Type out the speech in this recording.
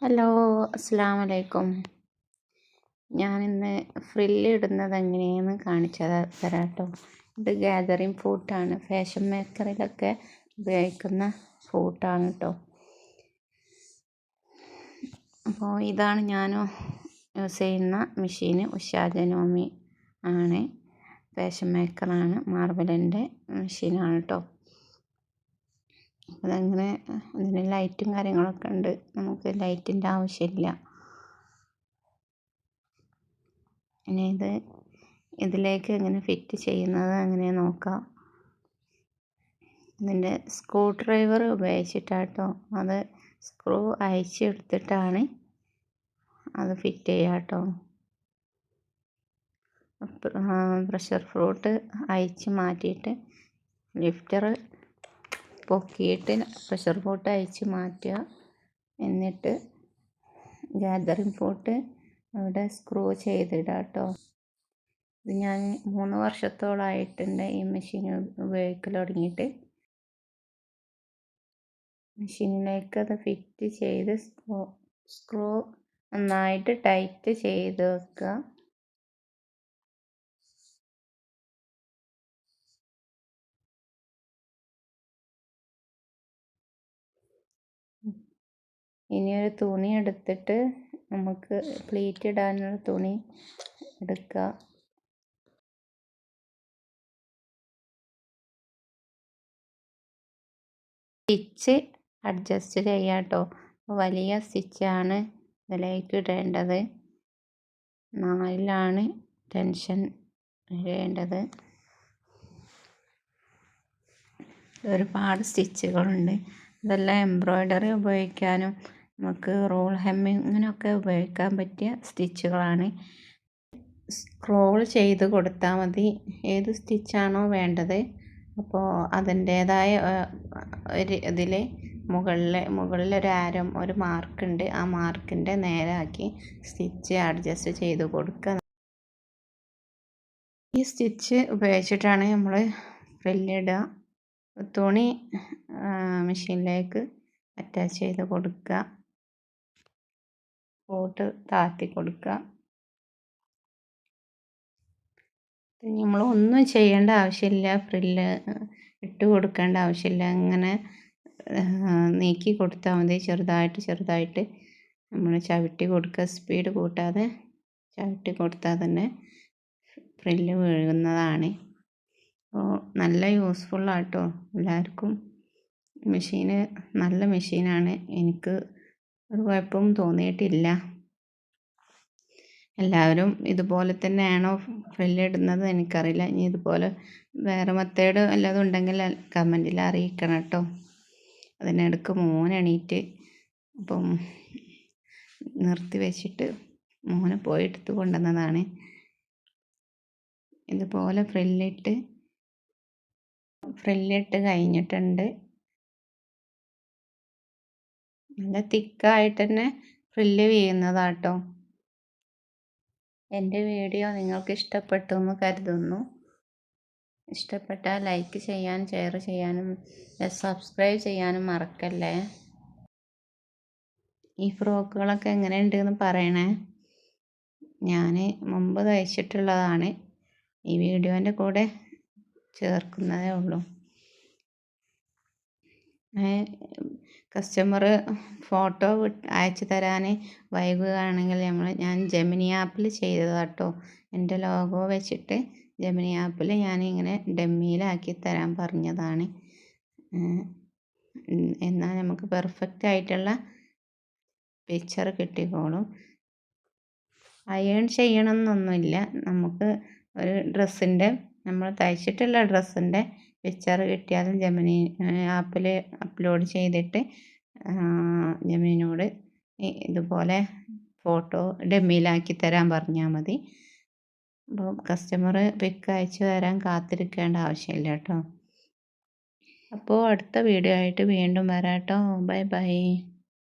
Hello, അസ്സലാമു അലൈക്കും. ഞാനിന്ന് ഫ്രില്ല് ഇടുന്നത് എങ്ങനെയെന്ന് കാണിച്ചു തരാം കേട്ടോ. ഇത് ഗാദറിങ് ഫ്രൂട്ടാണ്. ഫാഷൻ മേക്കറിലൊക്കെ ഉപയോഗിക്കുന്ന ഫ്രൂട്ടാണ് കേട്ടോ. അപ്പോൾ ഇതാണ് ഞാൻ യൂസ് ചെയ്യുന്ന മെഷീന്. ഉഷാ ജനോമി ആണ്. ഫാഷൻ മേക്കറാണ്. മാർബലിൻ്റെ മെഷീനാണ് കേട്ടോ. അതങ്ങനെ ഇതിന് ലൈറ്റും കാര്യങ്ങളൊക്കെ ഉണ്ട്. നമുക്ക് ലൈറ്റിൻ്റെ ആവശ്യമില്ല. ഇനി ഇതിലേക്ക് എങ്ങനെ ഫിറ്റ് ചെയ്യുന്നത് എങ്ങനെ നോക്കാം. ഇതിൻ്റെ സ്ക്രൂ ഡ്രൈവർ ഉപയോഗിച്ചിട്ടാട്ടോ. അത് സ്ക്രൂ അയച്ചെടുത്തിട്ടാണ് അത് ഫിറ്റ് ചെയ്യുക കേട്ടോ. പ്രഷർ ഫ്രൂട്ട് അയച്ച് മാറ്റിയിട്ട് ലിഫ്റ്റർ പൊക്കിയിട്ട് പ്രഷർ ഫ്രൂട്ട് അയച്ച് മാറ്റുക. എന്നിട്ട് ഗാദറിങ് ഫ്രൂട്ട് അവിടെ സ്ക്രൂ ചെയ്തിടുക കേട്ടോ. ഇത് ഞാൻ 3 വർഷത്തോളമായിട്ടുണ്ട് ഈ മെഷീൻ ഉപയോഗിക്കൽ തുടങ്ങിയിട്ട്. മെഷീനിലേക്ക് അത് ഫിറ്റ് ചെയ്ത് സ്ക്രൂ നന്നായിട്ട് ടൈറ്റ് ചെയ്ത് വെക്കുക. ഇനി ഒരു തുണി എടുത്തിട്ട് നമുക്ക് പ്ലീറ്റ് ഇടാനുള്ള തുണി എടുക്കുക. സ്റ്റിച്ച് അഡ്ജസ്റ്റ് ചെയ്യാം കേട്ടോ. വലിയ സ്റ്റിച്ചാണ് ഇതിലേക്ക് ഇടേണ്ടത്. 4ലാണ് ടെൻഷൻ ഇടേണ്ടത്. ഒരുപാട് സ്റ്റിച്ചുകളുണ്ട്. ഇതെല്ലാം എംബ്രോയ്ഡറി ഉപയോഗിക്കാനും നമുക്ക് റോൾ ഹെമ്മിങ്ങിനൊക്കെ ഉപയോഗിക്കാൻ പറ്റിയ സ്റ്റിച്ചുകളാണ്. സ്ക്രോൾ ചെയ്ത് കൊടുത്താൽ മതി ഏത് സ്റ്റിച്ചാണോ വേണ്ടത്. അപ്പോൾ അതിൻ്റേതായ ഒരു ഇതിൽ മുകളിലൊരു ആരം ഒരു മാർക്കുണ്ട്. ആ മാർക്കിൻ്റെ നേരാക്കി സ്റ്റിച്ച് അഡ്ജസ്റ്റ് ചെയ്ത് കൊടുക്കുക. ഈ സ്റ്റിച്ച് ഉപയോഗിച്ചിട്ടാണ് നമ്മൾ ഫ്രില്ലിടുക. തുണി മെഷീനിലേക്ക് അറ്റാച്ച് ചെയ്ത് കൊടുക്കുക. ഫ്രൂട്ട് താത്തി കൊടുക്കുക. നമ്മൾ ഒന്നും ചെയ്യേണ്ട ആവശ്യമില്ല. ഫ്രില്ല് ഇട്ട് കൊടുക്കേണ്ട ആവശ്യമില്ല. ഇങ്ങനെ നീക്കി കൊടുത്താൽ മതി. ചെറുതായിട്ട് നമ്മൾ ചവിട്ടി കൊടുക്കുക. സ്പീഡ് കൂട്ടാതെ ചവിട്ടി കൊടുത്താൽ തന്നെ ഫ്രില്ല് വീഴുന്നതാണ്. അപ്പോൾ നല്ല യൂസ്ഫുള്ളാട്ടോ എല്ലാവർക്കും. മെഷീന് നല്ല മെഷീനാണ്. എനിക്ക് ഒരു കുഴപ്പവും തോന്നിയിട്ടില്ല. എല്ലാവരും ഇതുപോലെ തന്നെയാണോ ഫ്രില്ലിടുന്നത് എനിക്കറിയില്ല. ഇനി ഇതുപോലെ വേറെ മെത്തേഡ് വല്ലതും ഉണ്ടെങ്കിൽ കമൻറ്റിൽ അറിയിക്കണം കേട്ടോ. അതിനിടയ്ക്ക് മോൻ എണീറ്റ് അപ്പം നിർത്തി വെച്ചിട്ട് മോനെ പോയി എടുത്ത് കൊണ്ടുവന്നതാണ്. ഇതുപോലെ ഫ്രില്ലിട്ട് കഴിഞ്ഞിട്ടുണ്ട്. നല്ല തിക്കായിട്ട് തന്നെ ഫ്രില്ല് വീഴുന്നതാട്ടോ. എൻ്റെ വീഡിയോ നിങ്ങൾക്ക് ഇഷ്ടപ്പെട്ടു എന്ന് കരുതുന്നു. ഇഷ്ടപ്പെട്ടാൽ ലൈക്ക് ചെയ്യാനും ഷെയർ ചെയ്യാനും സബ്സ്ക്രൈബ് ചെയ്യാനും മറക്കല്ലേ. ഈ ഫ്രോക്കുകളൊക്കെ എങ്ങനെയുണ്ടെന്ന് പറയണേ. ഞാൻ മുമ്പ് തയ്ച്ചിട്ടുള്ളതാണ്. ഈ വീഡിയോൻ്റെ കൂടെ ചേർക്കുന്നതേ ഉള്ളൂ. കസ്റ്റമർ ഫോട്ടോ അയച്ചു തരാൻ വൈകുകയാണെങ്കിൽ ഞാൻ ജെമിനി ആപ്പിൽ ചെയ്തതാട്ടോ. എൻ്റെ ലോഗോ വെച്ചിട്ട് ജെമിനി ആപ്പിൽ ഞാനിങ്ങനെ ഡമ്മിയിലാക്കി തരാൻ പറഞ്ഞതാണ്. എന്നാൽ നമുക്ക് പെർഫെക്റ്റ് ആയിട്ടുള്ള പിക്ചർ കിട്ടിക്കോളും. അയൺ ചെയ്യണം എന്നൊന്നുമില്ല. നമുക്ക് ഒരു ഡ്രസ്സിൻ്റെ നമ്മൾ തയ്ച്ചിട്ടുള്ള ഡ്രസ്സിൻ്റെ പിക്ചർ കിട്ടിയാലും ജെമിനി ആപ്പിൽ അപ്ലോഡ് ചെയ്തിട്ട് ജെമിനിനോട് ഇതുപോലെ ഫോട്ടോ ഡമ്മിയിലാക്കി തരാൻ പറഞ്ഞാൽ മതി. അപ്പോൾ കസ്റ്റമർ പിക്ക് അയച്ചു തരാൻ കാത്തിരിക്കേണ്ട ആവശ്യമില്ല കേട്ടോ. അപ്പോൾ അടുത്ത വീഡിയോ ആയിട്ട് വീണ്ടും വരാം കേട്ടോ. Bye bye.